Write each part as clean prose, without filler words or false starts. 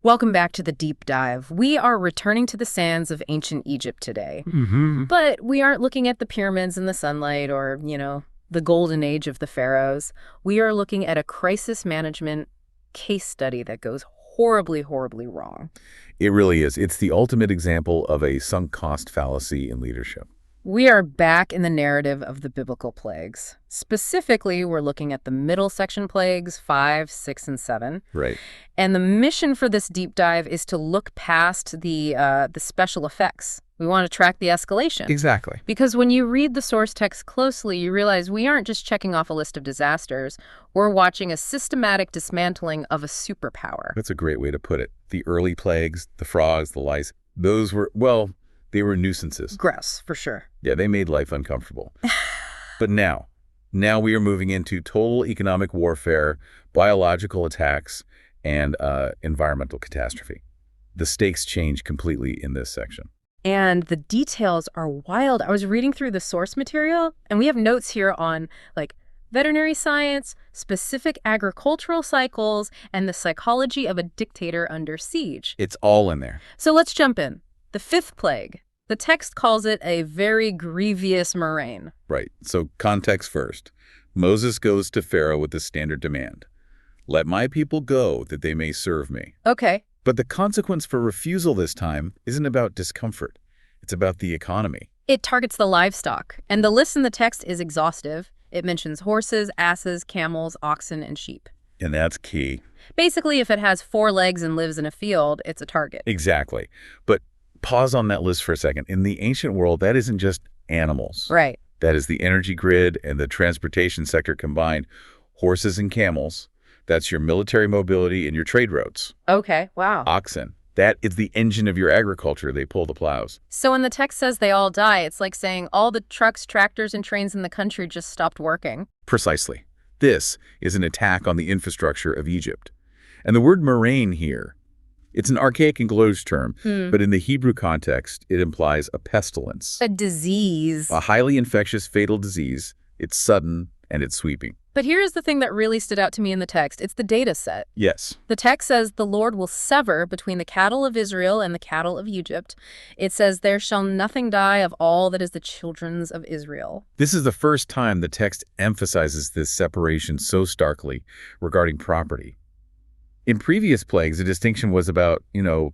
Welcome back to the deep dive. We are returning to the sands of ancient Egypt today. Mm-hmm. But we aren't looking at the pyramids in the sunlight or, the golden age of the pharaohs. We are looking at a crisis management case study that goes horribly, horribly wrong. It really is. It's the ultimate example of a sunk cost fallacy in leadership. We are back in the narrative of the biblical plagues. Specifically, we're looking at the middle section plagues, 5, 6, and 7. Right. And the mission for this deep dive is to look past the special effects. We want to track the escalation. Exactly. Because when you read the source text closely, you realize we aren't just checking off a list of disasters. We're watching a systematic dismantling of a superpower. That's a great way to put it. The early plagues, the frogs, the lice, those were, well, they were nuisances. Gross, for sure. Yeah, they made life uncomfortable. But now we are moving into total economic warfare, biological attacks, and environmental catastrophe. The stakes change completely in this section. And the details are wild. I was reading through the source material, and we have notes here on, veterinary science, specific agricultural cycles, and the psychology of a dictator under siege. It's all in there. So let's jump in. The 5th plague. The text calls it a very grievous murrain. Right. So context first. Moses goes to Pharaoh with the standard demand. Let my people go that they may serve me. Okay. But the consequence for refusal this time isn't about discomfort. It's about the economy. It targets the livestock, and the list in the text is exhaustive. It mentions horses, asses, camels, oxen, and sheep. And that's key. Basically, if it has 4 legs and lives in a field, it's a target. Exactly. But pause on that list for a second. In the ancient world, that isn't just animals. Right. That is the energy grid and the transportation sector combined. Horses and camels. That's your military mobility and your trade routes. Okay, wow. Oxen. That is the engine of your agriculture. They pull the plows. So when the text says they all die, it's like saying all the trucks, tractors, and trains in the country just stopped working. Precisely. This is an attack on the infrastructure of Egypt. And the word murrain here, it's an archaic English term, but in the Hebrew context, it implies a pestilence. A disease. A highly infectious, fatal disease. It's sudden and it's sweeping. But here's the thing that really stood out to me in the text. It's the data set. Yes. The text says the Lord will sever between the cattle of Israel and the cattle of Egypt. It says there shall nothing die of all that is the children's of Israel. This is the first time the text emphasizes this separation so starkly regarding property. In previous plagues, the distinction was about,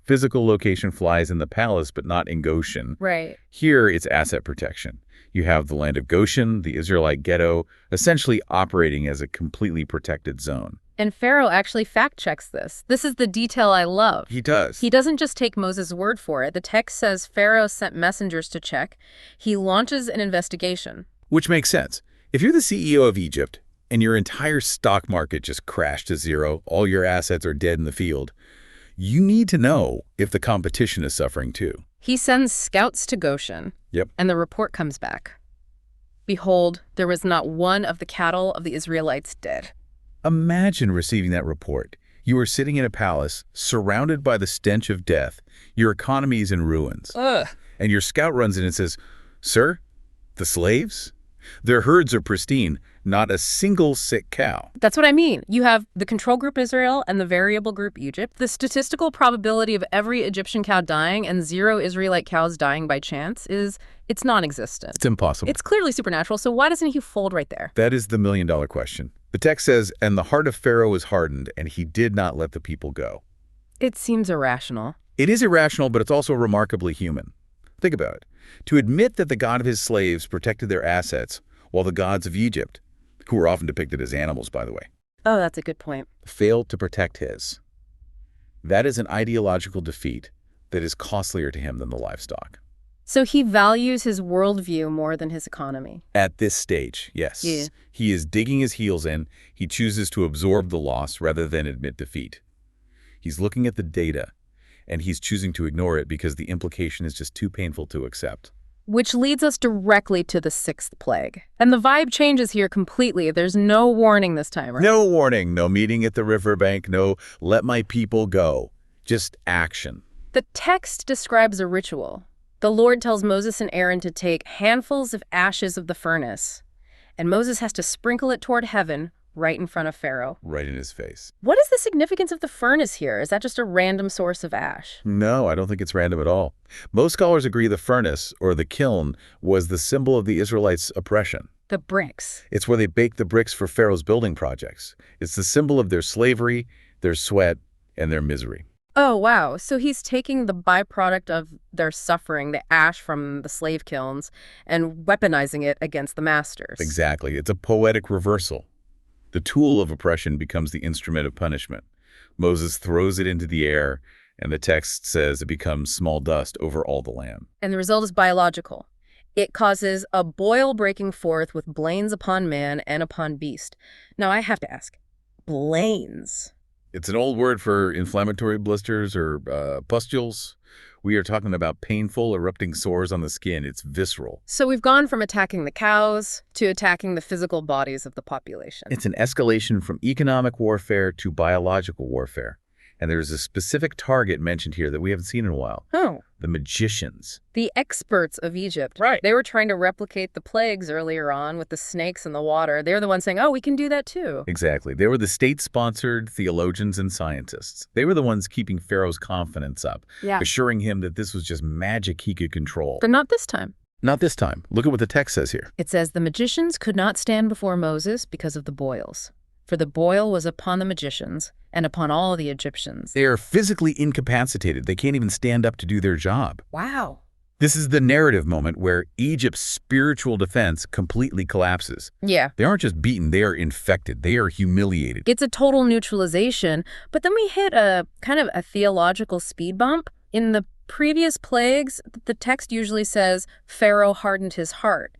physical location flies in the palace, but not in Goshen. Right. Here, it's asset protection. You have the land of Goshen, the Israelite ghetto, essentially operating as a completely protected zone. And Pharaoh actually fact-checks this. This is the detail I love. He does. He doesn't just take Moses' word for it. The text says Pharaoh sent messengers to check. He launches an investigation. Which makes sense. If you're the CEO of Egypt and your entire stock market just crashed to zero, all your assets are dead in the field, you need to know if the competition is suffering too. He sends scouts to Goshen. Yep. And the report comes back. Behold, there was not one of the cattle of the Israelites dead. Imagine receiving that report. You are sitting in a palace, surrounded by the stench of death. Your economy is in ruins. Ugh. And your scout runs in and says, "Sir, the slaves? Their herds are pristine, not a single sick cow." That's what I mean. You have the control group Israel and the variable group Egypt. The statistical probability of every Egyptian cow dying and 0 Israelite cows dying by chance it's non-existent. It's impossible. It's clearly supernatural, so why doesn't he fold right there? That is the million-dollar question. The text says, "And the heart of Pharaoh was hardened, and he did not let the people go." It seems irrational. It is irrational, but it's also remarkably human. Think about it. To admit that the God of his slaves protected their assets, while the gods of Egypt, who were often depicted as animals, by the way, Oh, that's a good point. failed to protect his. That is an ideological defeat that is costlier to him than the livestock. So he values his worldview more than his economy. At this stage, yes. Yeah. He is digging his heels in. He chooses to absorb the loss rather than admit defeat. He's looking at the data, and he's choosing to ignore it because the implication is just too painful to accept. Which leads us directly to the 6th plague. And the vibe changes here completely. There's no warning this time, right? No warning, no meeting at the riverbank, no "let my people go." Just action. The text describes a ritual. The Lord tells Moses and Aaron to take handfuls of ashes of the furnace, and Moses has to sprinkle it toward heaven, right in front of Pharaoh. Right in his face. What is the significance of the furnace here? Is that just a random source of ash? No, I don't think it's random at all. Most scholars agree the furnace, or the kiln, was the symbol of the Israelites' oppression. The bricks. It's where they baked the bricks for Pharaoh's building projects. It's the symbol of their slavery, their sweat, and their misery. Oh, wow. So he's taking the byproduct of their suffering, the ash from the slave kilns, and weaponizing it against the masters. Exactly. It's a poetic reversal. The tool of oppression becomes the instrument of punishment. Moses throws it into the air, and the text says it becomes small dust over all the land. And the result is biological. It causes a boil breaking forth with blains upon man and upon beast. Now, I have to ask, blains? It's an old word for inflammatory blisters or pustules. We are talking about painful, erupting sores on the skin. It's visceral. So we've gone from attacking the cows to attacking the physical bodies of the population. It's an escalation from economic warfare to biological warfare. And there's a specific target mentioned here that we haven't seen in a while. Oh. The magicians. The experts of Egypt. Right. They were trying to replicate the plagues earlier on with the snakes in the water. They're the ones saying, oh, we can do that too. Exactly. They were the state-sponsored theologians and scientists. They were the ones keeping Pharaoh's confidence up, assuring him that this was just magic he could control. But not this time. Not this time. Look at what the text says here. It says, the magicians could not stand before Moses because of the boils. For the boil was upon the magicians and upon all the Egyptians. They are physically incapacitated. They can't even stand up to do their job. Wow. This is the narrative moment where Egypt's spiritual defense completely collapses. Yeah. They aren't just beaten, they are infected. They are humiliated. It's a total neutralization, but then we hit a kind of a theological speed bump. In the previous plagues, the text usually says, Pharaoh hardened his heart.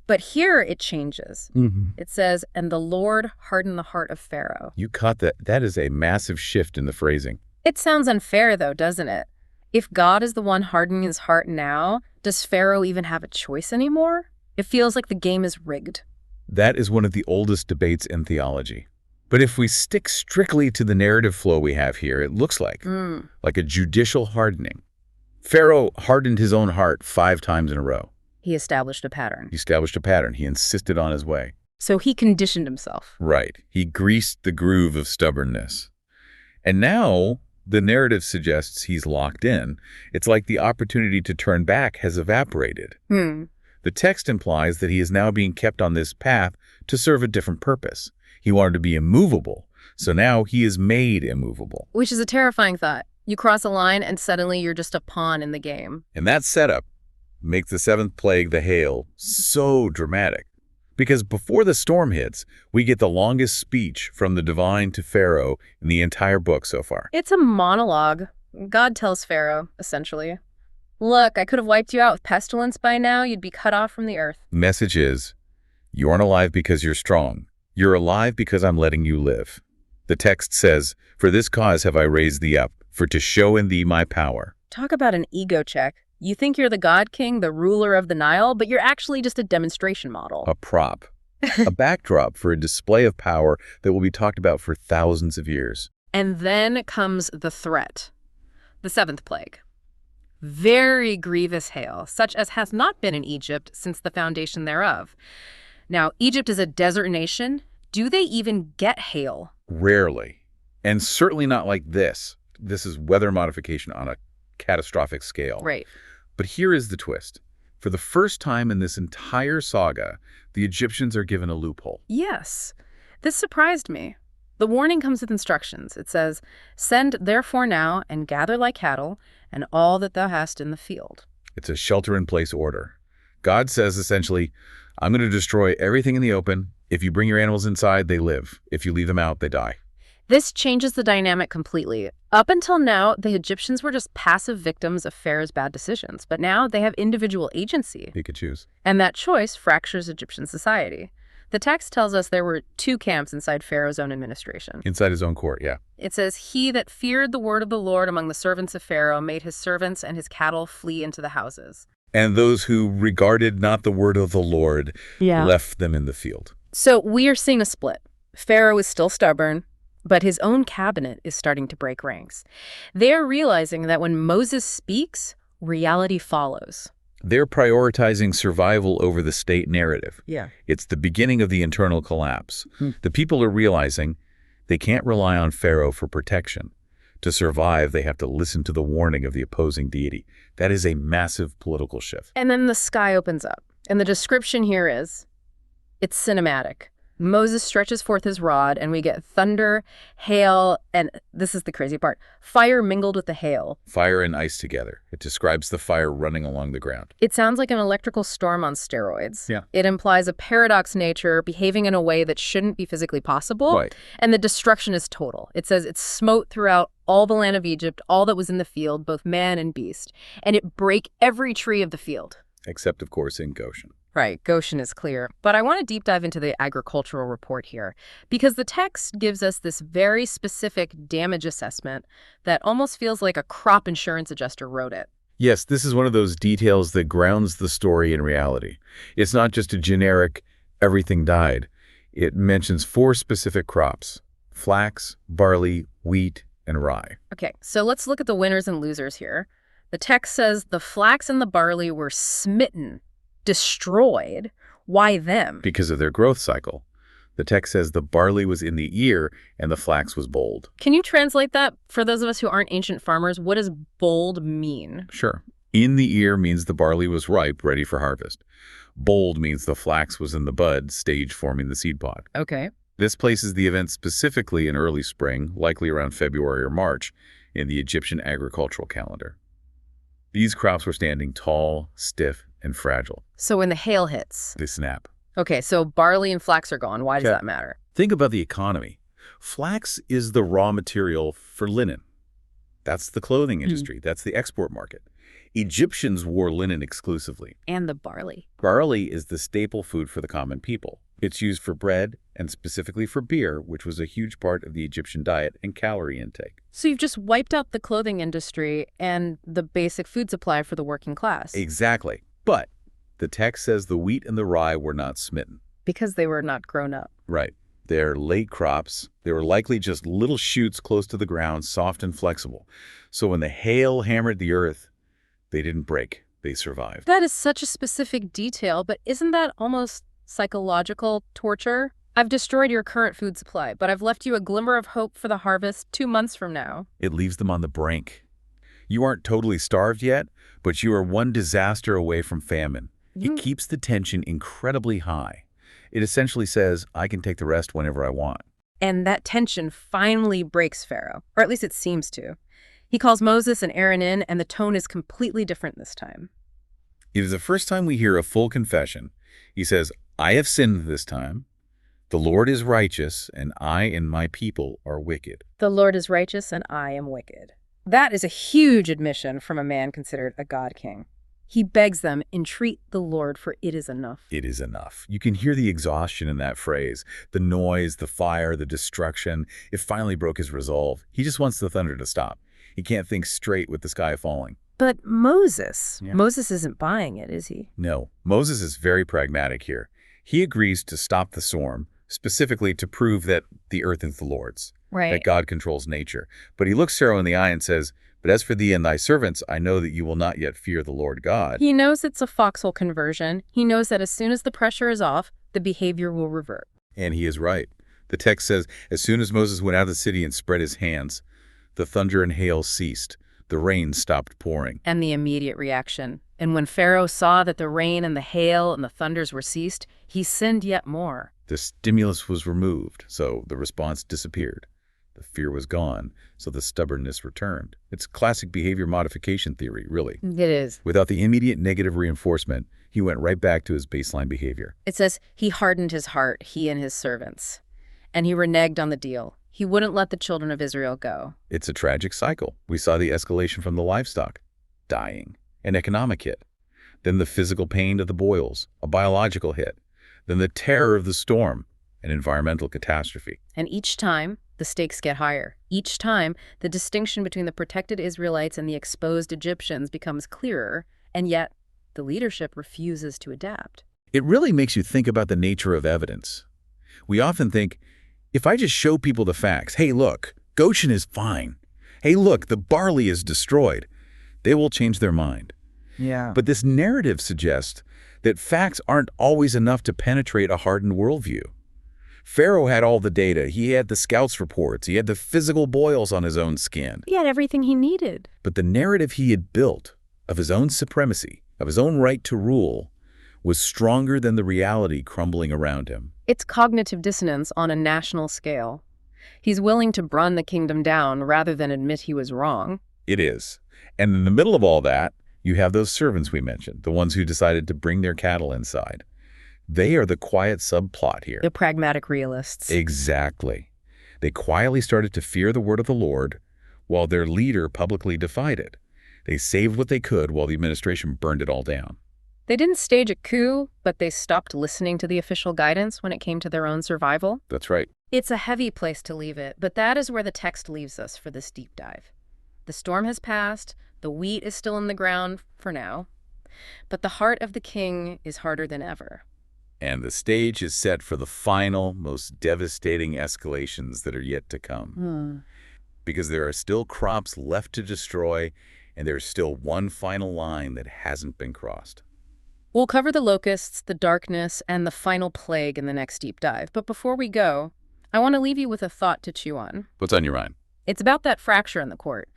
But here it changes. It says, and the Lord hardened the heart of Pharaoh. You caught that. That is a massive shift in the phrasing. It sounds unfair, though, doesn't it? If God is the one hardening his heart now, does Pharaoh even have a choice anymore? It feels like the game is rigged. That is one of the oldest debates in theology. But if we stick strictly to the narrative flow we have here, it looks like a judicial hardening. Pharaoh hardened his own heart 5 times in a row. He established a pattern. He insisted on his way. So he conditioned himself. Right. He greased the groove of stubbornness. And now the narrative suggests he's locked in. It's like the opportunity to turn back has evaporated. The text implies that he is now being kept on this path to serve a different purpose. He wanted to be immovable, so now he is made immovable. Which is a terrifying thought. You cross a line and suddenly you're just a pawn in the game. And that setup makes the 7th plague, the hail, so dramatic. Because before the storm hits, we get the longest speech from the divine to Pharaoh in the entire book so far. It's a monologue. God tells Pharaoh, essentially, look, I could have wiped you out with pestilence by now. You'd be cut off from the earth. The message is, you aren't alive because you're strong. You're alive because I'm letting you live. The text says, for this cause have I raised thee up, for to show in thee my power. Talk about an ego check. You think you're the God King, the ruler of the Nile, but you're actually just a demonstration model. A prop. A backdrop for a display of power that will be talked about for thousands of years. And then comes the threat. The 7th plague. Very grievous hail, such as has not been in Egypt since the foundation thereof. Now, Egypt is a desert nation. Do they even get hail? Rarely. And certainly not like this. This is weather modification on a catastrophic scale. Right. But here is the twist. For the first time in this entire saga, the Egyptians are given a loophole. Yes. This surprised me. The warning comes with instructions. It says, send therefore now and gather thy cattle and all that thou hast in the field. It's a shelter-in-place order. God says essentially, I'm going to destroy everything in the open. If you bring your animals inside, they live. If you leave them out, they die. This changes the dynamic completely. Up until now, the Egyptians were just passive victims of Pharaoh's bad decisions, but now they have individual agency. They could choose. And that choice fractures Egyptian society. The text tells us there were 2 camps inside Pharaoh's own administration. Inside his own court, yeah. It says, he that feared the word of the Lord among the servants of Pharaoh made his servants and his cattle flee into the houses. And those who regarded not the word of the Lord left them in the field. So we are seeing a split. Pharaoh is still stubborn, but his own cabinet is starting to break ranks. They are realizing that when Moses speaks, reality follows. They're prioritizing survival over the state narrative. Yeah. It's the beginning of the internal collapse. The people are realizing they can't rely on Pharaoh for protection. To survive, they have to listen to the warning of the opposing deity. That is a massive political shift. And then the sky opens up. And the description here is, it's cinematic. Moses stretches forth his rod, and we get thunder, hail, and this is the crazy part, fire mingled with the hail. Fire and ice together. It describes the fire running along the ground. It sounds like an electrical storm on steroids. Yeah. It implies a paradox nature behaving in a way that shouldn't be physically possible. Right. And the destruction is total. It says it smote throughout all the land of Egypt, all that was in the field, both man and beast. And it brake every tree of the field. Except, of course, in Goshen. Right, Goshen is clear. But I want to deep dive into the agricultural report here, because the text gives us this very specific damage assessment that almost feels like a crop insurance adjuster wrote it. Yes, this is one of those details that grounds the story in reality. It's not just a generic, everything died. It mentions 4 specific crops: flax, barley, wheat, and rye. Okay, so let's look at the winners and losers here. The text says the flax and the barley were smitten, destroyed. Why them? Because of their growth cycle. The text says the barley was in the ear and the flax was bold. Can you translate that for those of us who aren't ancient farmers? What does bold mean? Sure. In the ear means the barley was ripe, ready for harvest. Bold means the flax was in the bud, stage forming the seed pod. Okay. This places the event specifically in early spring, likely around February or March, in the Egyptian agricultural calendar. These crops were standing tall, stiff, and fragile. So when the hail hits. They snap. Okay, so barley and flax are gone. Why does that matter? Think about the economy. Flax is the raw material for linen. That's the clothing industry. That's the export market. Egyptians wore linen exclusively. And the barley. Barley is the staple food for the common people. It's used for bread and specifically for beer, which was a huge part of the Egyptian diet and calorie intake. So you've just wiped out the clothing industry and the basic food supply for the working class. Exactly. But the text says the wheat and the rye were not smitten. Because they were not grown up. Right. They're late crops. They were likely just little shoots close to the ground, soft and flexible. So when the hail hammered the earth, they didn't break. They survived. That is such a specific detail, but isn't that almost psychological torture? I've destroyed your current food supply, but I've left you a glimmer of hope for the harvest 2 months from now. It leaves them on the brink. You aren't totally starved yet, but you are one disaster away from famine. It keeps the tension incredibly high. It essentially says, I can take the rest whenever I want. And that tension finally breaks Pharaoh, or at least it seems to. He calls Moses and Aaron in, and the tone is completely different this time. It is the first time we hear a full confession. He says, I have sinned this time. The Lord is righteous, and I and my people are wicked. The Lord is righteous, and I am wicked. That is a huge admission from a man considered a god king. He begs them, entreat the Lord, for it is enough. It is enough. You can hear the exhaustion in that phrase. The noise, the fire, the destruction. It finally broke his resolve. He just wants the thunder to stop. He can't think straight with the sky falling. But Moses isn't buying it, is he? No, Moses is very pragmatic here. He agrees to stop the storm, specifically to prove that the earth is the Lord's, that God controls nature. But he looks Pharaoh in the eye and says, but as for thee and thy servants, I know that you will not yet fear the Lord God. He knows it's a foxhole conversion. He knows that as soon as the pressure is off, the behavior will revert. And he is right. The text says, as soon as Moses went out of the city and spread his hands, the thunder and hail ceased. The rain stopped pouring. And the immediate reaction. And when Pharaoh saw that the rain and the hail and the thunders were ceased, he sinned yet more. The stimulus was removed, so the response disappeared. The fear was gone, so the stubbornness returned. It's classic behavior modification theory, really. It is. Without the immediate negative reinforcement, he went right back to his baseline behavior. It says he hardened his heart, he and his servants. And he reneged on the deal. He wouldn't let the children of Israel go. It's a tragic cycle. We saw the escalation from the livestock, dying, an economic hit. Then the physical pain of the boils, a biological hit. Then the terror of the storm, an environmental catastrophe. And each time, the stakes get higher. Each time, the distinction between the protected Israelites and the exposed Egyptians becomes clearer, and yet the leadership refuses to adapt. It really makes you think about the nature of evidence. We often think, if I just show people the facts, hey, look, Goshen is fine. Hey, look, the barley is destroyed, they will change their mind. Yeah. But this narrative suggests that facts aren't always enough to penetrate a hardened worldview. Pharaoh had all the data. He had the scouts' reports. He had the physical boils on his own skin. He had everything he needed. But the narrative he had built of his own supremacy, of his own right to rule, was stronger than the reality crumbling around him. It's cognitive dissonance on a national scale. He's willing to run the kingdom down rather than admit he was wrong. It is. And in the middle of all that, you have those servants we mentioned, the ones who decided to bring their cattle inside. They are the quiet subplot here. The pragmatic realists. Exactly. They quietly started to fear the word of the Lord, while their leader publicly defied it. They saved what they could while the administration burned it all down. They didn't stage a coup, but they stopped listening to the official guidance when it came to their own survival. That's right. It's a heavy place to leave it, but that is where the text leaves us for this deep dive. The storm has passed, the wheat is still in the ground for now, but the heart of the king is harder than ever. And the stage is set for the final, most devastating escalations that are yet to come. Because there are still crops left to destroy, and there's still one final line that hasn't been crossed. We'll cover the locusts, the darkness, and the final plague in the next deep dive. But before we go, I want to leave you with a thought to chew on. What's on your mind? It's about that fracture in the court.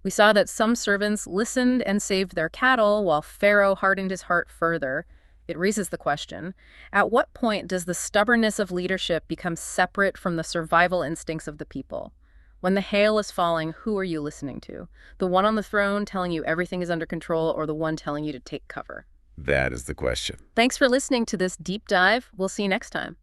We saw that some servants listened and saved their cattle while Pharaoh hardened his heart further. It raises the question, at what point does the stubbornness of leadership become separate from the survival instincts of the people? When the hail is falling, who are you listening to? The one on the throne telling you everything is under control, or the one telling you to take cover? That is the question. Thanks for listening to this deep dive. We'll see you next time.